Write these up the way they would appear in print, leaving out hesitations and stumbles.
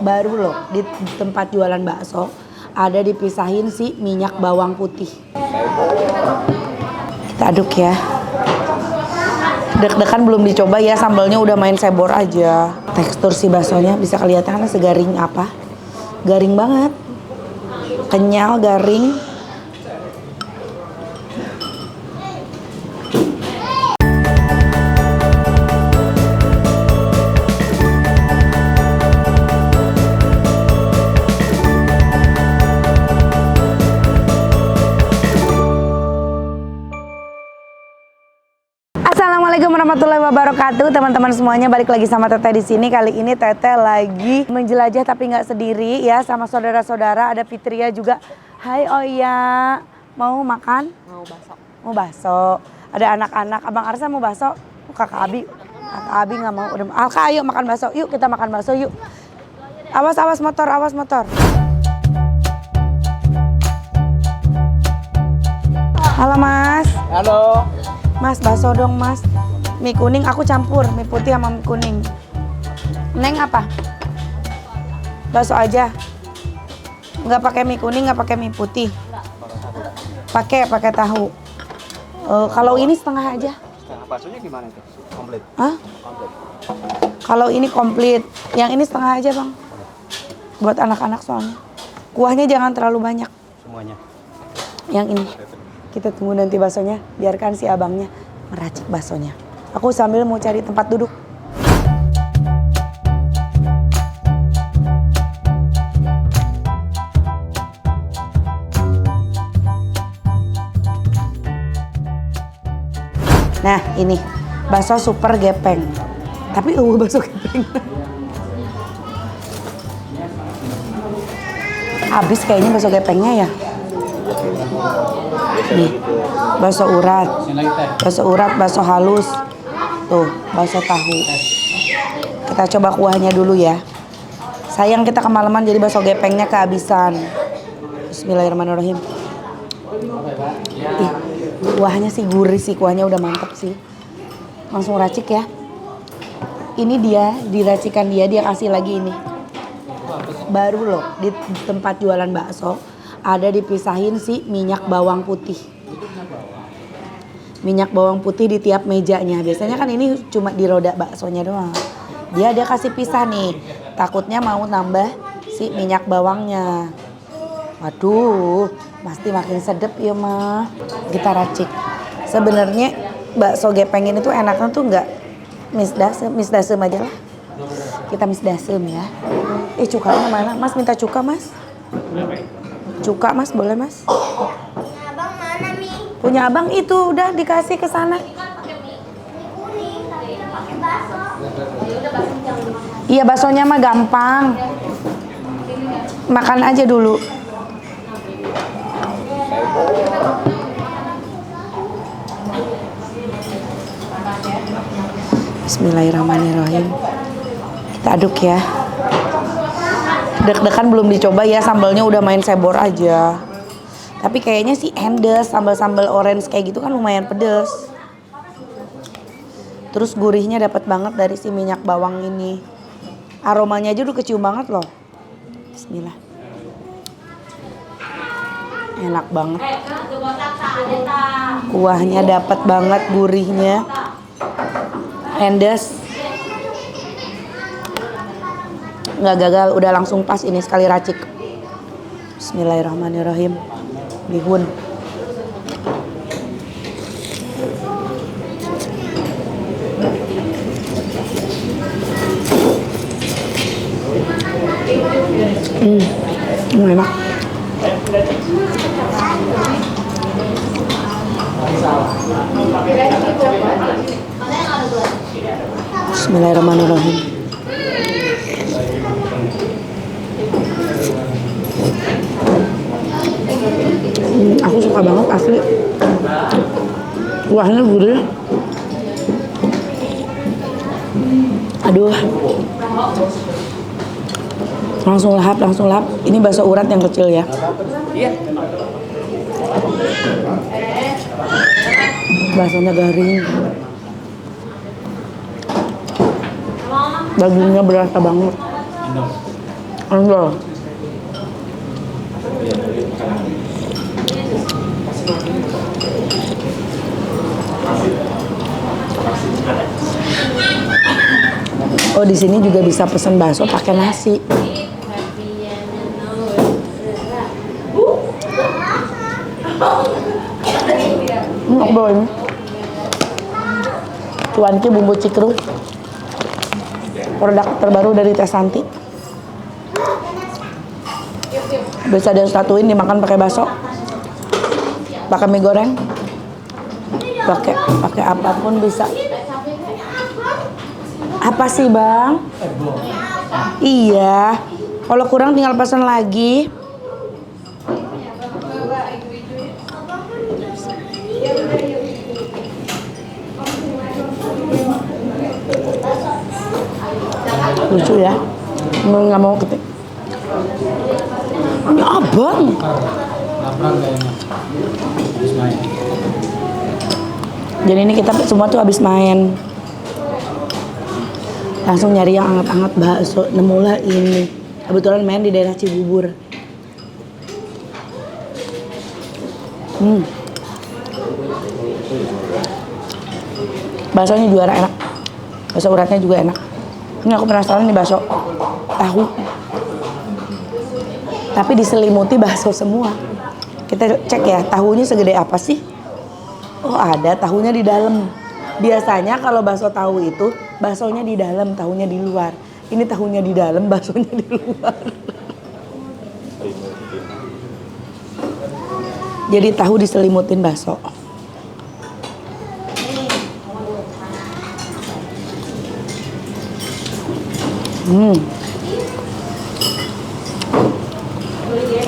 baru loh di tempat jualan bakso ada dipisahin si minyak bawang putih. Kita aduk ya. Deg-degan belum dicoba ya, sambalnya udah main sebor aja. Tekstur si baksonya bisa kelihatan segaring apa? Garing banget. Kenyal, garing. Assalamualaikum warahmatullahi wabarakatuh, teman-teman semuanya, balik lagi sama Teteh di sini. Kali ini Teteh lagi menjelajah tapi nggak sendiri ya, sama saudara-saudara. Ada Fitria juga. Hai Oya, mau makan? Mau bakso. Mau bakso. Ada anak-anak. Abang Arsa mau bakso? Kakak Abi nggak mau. Udah, Alka ayo makan bakso. Yuk kita makan bakso yuk. Awas motor, awas motor. Halo Mas. Halo. Mas, bakso dong Mas. Mie kuning aku campur, mie putih sama mie kuning. Neng apa? Bakso aja. Nggak pakai mie kuning, nggak pakai mie putih. Pakai tahu. Kalau ini setengah aja. Setengah baksonya gimana itu? Komplit. Hah? Komplit. Kalau ini komplit, yang ini setengah aja bang. Buat anak-anak soalnya. Kuahnya jangan terlalu banyak. Semuanya. Yang ini. Kita tunggu nanti baksonya, biarkan si abangnya meracik baksonya. Aku sambil mau cari tempat duduk. Nah ini, bakso super gepeng. Tapi bakso gepeng. Habis kayaknya bakso gepengnya ya. Nih, bakso urat, bakso halus. Tuh, bakso tahu. Kita coba kuahnya dulu ya. Sayang kita kemalaman jadi bakso gepengnya kehabisan. Bismillahirrahmanirrahim. Ih, kuahnya sih gurih sih, kuahnya udah mantep sih. Langsung racik ya. Ini dia, diracikan dia kasih lagi ini. Baru loh di tempat jualan bakso ada dipisahin si minyak bawang putih. Minyak bawang putih di tiap mejanya. Biasanya kan ini cuma di roda baksonya doang. Dia kasih pisah nih. Takutnya mau nambah si minyak bawangnya. Waduh, pasti makin sedep ya mah. Kita racik. Sebenarnya bakso gepeng ini tuh enaknya tuh nggak misdasem aja lah. Kita misdasem ya. Cukanya mana? Mas minta cuka mas? Cuka mas, boleh mas? Punya abang mana nih? Punya abang itu udah dikasih ke sana. Kuning, tapi pakai bakso. Iya baksonya mah gampang. Makan aja dulu. Bismillahirrahmanirrahim. Kita aduk ya. Deg-degan belum dicoba ya, sambalnya udah main sebor aja. Tapi kayaknya sih endes, sambal-sambal orange kayak gitu kan lumayan pedes. Terus gurihnya dapat banget dari si minyak bawang ini. Aromanya aja udah kecium banget loh. Bismillah. Enak banget. Kuahnya dapat banget, gurihnya. Endes. Nggak gagal, udah langsung pas ini sekali racik. Bismillahirrahmanirrahim. Bihun. Enak. Bismillahirrahmanirrahim. Aku suka banget asli. Kuahnya gurih. Aduh. Langsung lahap. Ini bakso urat yang kecil ya. Iya. Baksonya garing. Dagingnya berasa banget. Enggak. Oh, di sini juga bisa pesen bakso pakai nasi. Enak banget ini. Cuanki bumbu cikru. Produk terbaru dari Teh Santi. Bisa disatuin dimakan pakai bakso. Pakai mie goreng. Pakai apapun bisa. Apa sih, Bang? Iya. Kalau kurang tinggal pesan lagi. Lucu ya. Nggak mau ketik. Ini abang. Jadi ini kita semua tuh habis main. Langsung nyari yang anget-anget bakso. Nemulah ini. Kebetulan main di daerah Cibubur. Baksonya juara enak. Bakso uratnya juga enak. Ini aku penasaran nih bakso tahu. Tapi diselimuti bakso semua. Kita cek ya, tahunya segede apa sih? Oh, ada tahunya di dalam. Biasanya kalau bakso tahu itu baksonya di dalam, tahunya di luar. Ini tahunya di dalam, baksonya di luar. Jadi tahu diselimutin bakso.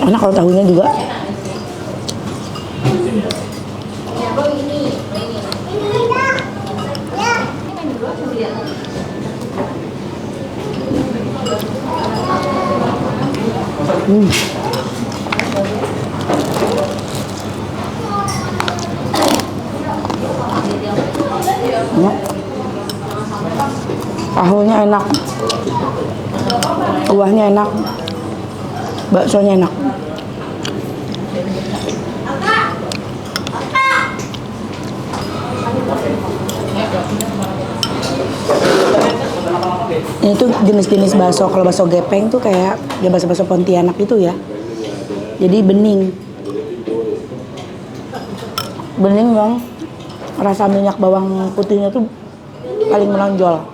Enak kalau tahunya juga. Tahunya enak, kuahnya enak, baksonya enak. Ini tuh jenis-jenis bakso. Kalau bakso gepeng tuh kayak ya bakso-bakso Pontianak itu ya. Jadi bening. Bening dong. Rasa minyak bawang putihnya tuh paling menonjol.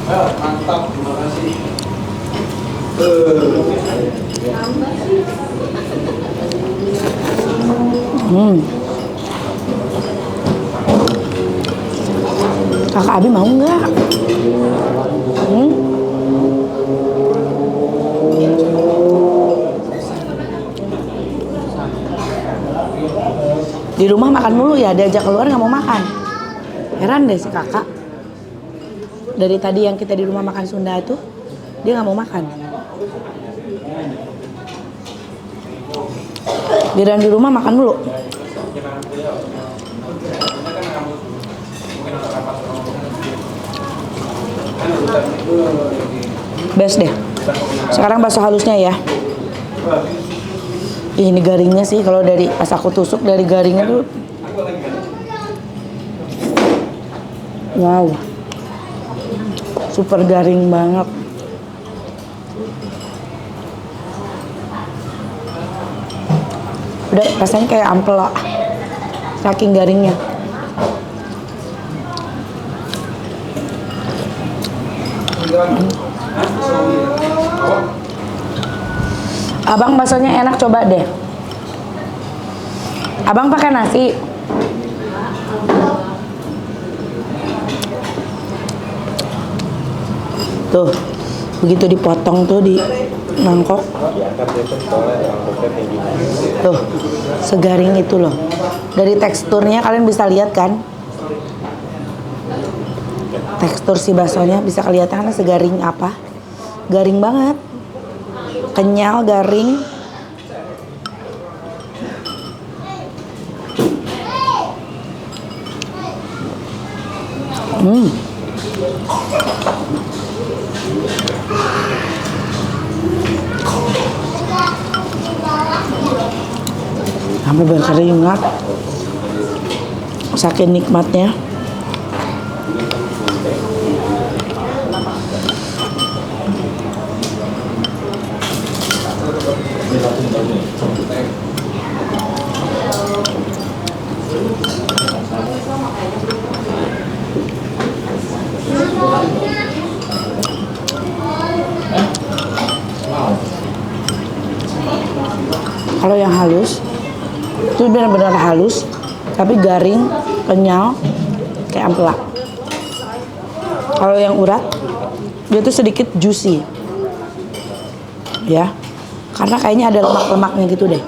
Mantap, terima kasih. Kakak Abi mau nggak? Di rumah makan mulu ya, diajak keluar nggak mau makan. Heran deh si kakak. Dari tadi yang kita di rumah makan Sunda itu, dia nggak mau makan. Giliran di rumah makan mulu. Best deh. Sekarang bakso halusnya ya. Ini garingnya sih, kalau dari pas aku tusuk dari garingnya tuh, wow, super garing banget. Udah rasanya kayak ampela, saking garingnya. Abang baksonya enak, coba deh. Abang pakai nasi. Tuh, begitu dipotong tuh di mangkok. Tuh, segaring itu loh. Dari teksturnya kalian bisa lihat kan? Tekstur si baksonya bisa kelihatan segaring apa? Garing banget. Kenyal, garing. Hmm. Sampai berkeringat. Saking nikmatnya. Kalau yang halus itu benar-benar halus, tapi garing, kenyal, kayak ampela. Kalau yang urat, dia tuh sedikit juicy, ya, karena kayaknya ada lemak-lemaknya gitu deh.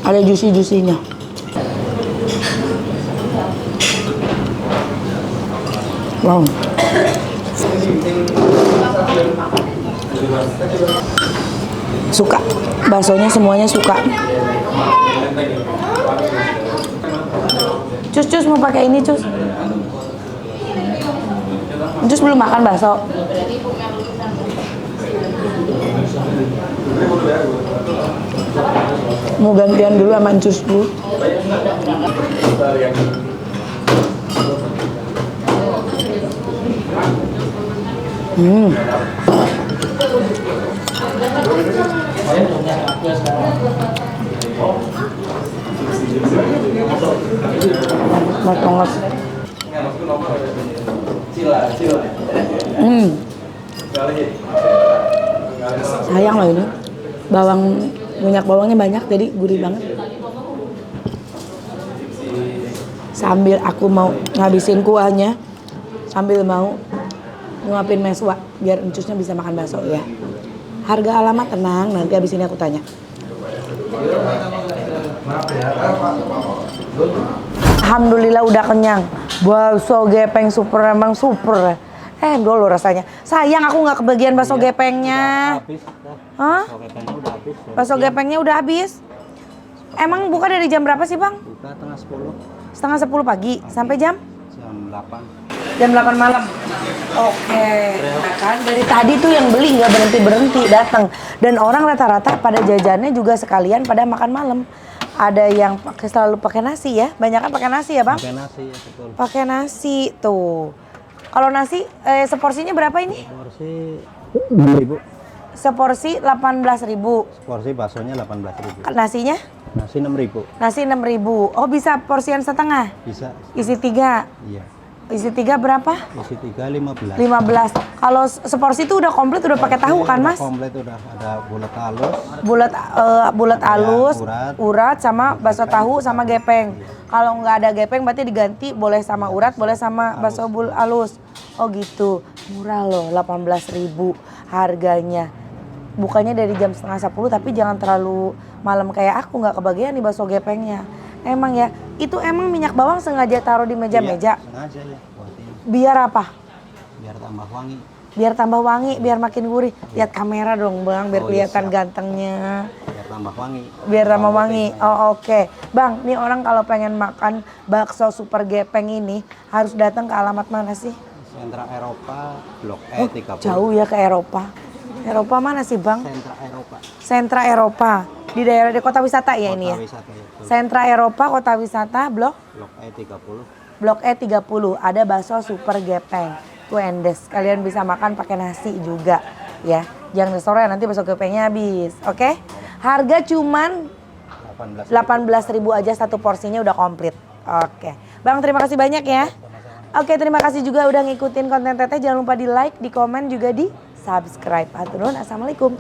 Ada juicy-juicy-nya. Wow. Suka, baksonya semuanya suka. Cus mau pakai ini cus. Cus belum makan bakso. Mau gantian dulu sama Cus dulu. Enak banget. Sayang loh ini. Minyak bawangnya banyak jadi gurih banget. Sambil aku mau ngabisin kuahnya, sambil mau nguapin meswa biar encusnya bisa makan bakso ya. Harga alamat tenang, nanti abis ini aku tanya. Alhamdulillah udah kenyang. Bakso gepeng super, emang super. Dulu rasanya. Sayang aku nggak kebagian bakso gepengnya. Hah? Bakso gepengnya udah habis. Emang buka dari jam berapa sih bang? Buka setengah 10. Setengah 10 pagi sampai jam? Jam 8. Jam 8 malam. Oke. Nah kan dari tadi tuh yang beli nggak berhenti datang. Dan orang rata-rata pada jajannya juga sekalian pada makan malam. Ada yang selalu pakai nasi ya, banyak kan pakai nasi ya bang? Pakai nasi ya betul. Pakai nasi tuh. Kalau nasi seporsinya berapa ini? Porsi 6.000. Seporsi 18.000. Porsi baksonya 18.000. Nasinya? Nasi 6.000. Nasi 6.000. Oh bisa porsian setengah? Bisa. Isi 3? Iya. Isi 3 berapa? Isi 3 15. 15. Kalau seporsi itu udah komplit, udah pakai tahu kan mas? Komplit udah ada bulat halus. Bulat halus, urat. urat sama bakso tahu sama gepeng. Kalau nggak ada gepeng berarti diganti boleh sama urat, boleh sama bakso halus. Oh gitu, murah loh, 18.000 harganya. Bukanya dari jam setengah 10 tapi jangan terlalu malam kayak aku, nggak kebagian nih bakso gepengnya. Emang ya, itu emang minyak bawang sengaja taruh di meja-meja? Iya, sengaja ya buatin. Biar apa? Biar tambah wangi. Biar tambah wangi, biar makin gurih. Lihat kamera dong bang, biar kelihatan siap. gantengnya. Biar tambah wangi. Biar tambah wangi. Oh oke. Bang, nih orang kalau pengen makan bakso super gepeng ini harus datang ke alamat mana sih? Sentra Eropa, Blok E 30. Jauh ya ke Eropa. Eropa mana sih bang? Sentra Eropa. Sentra Eropa. Di daerah di kota wisata ya ini ya? Kota wisata ya. Betul. Sentra Eropa, kota wisata, Blok Blok E 30. Blok E 30. Ada bakso super gepeng. Tuh endes. Kalian bisa makan pakai nasi juga ya. Jangan sore nanti bakso gepengnya habis. Oke? Harga cuman 18.000 aja satu porsinya udah komplit. Oke. Bang terima kasih banyak ya. Oke, terima kasih juga udah ngikutin konten Teteh. Jangan lupa di like, di komen juga di subscribe. Aturun, assalamualaikum.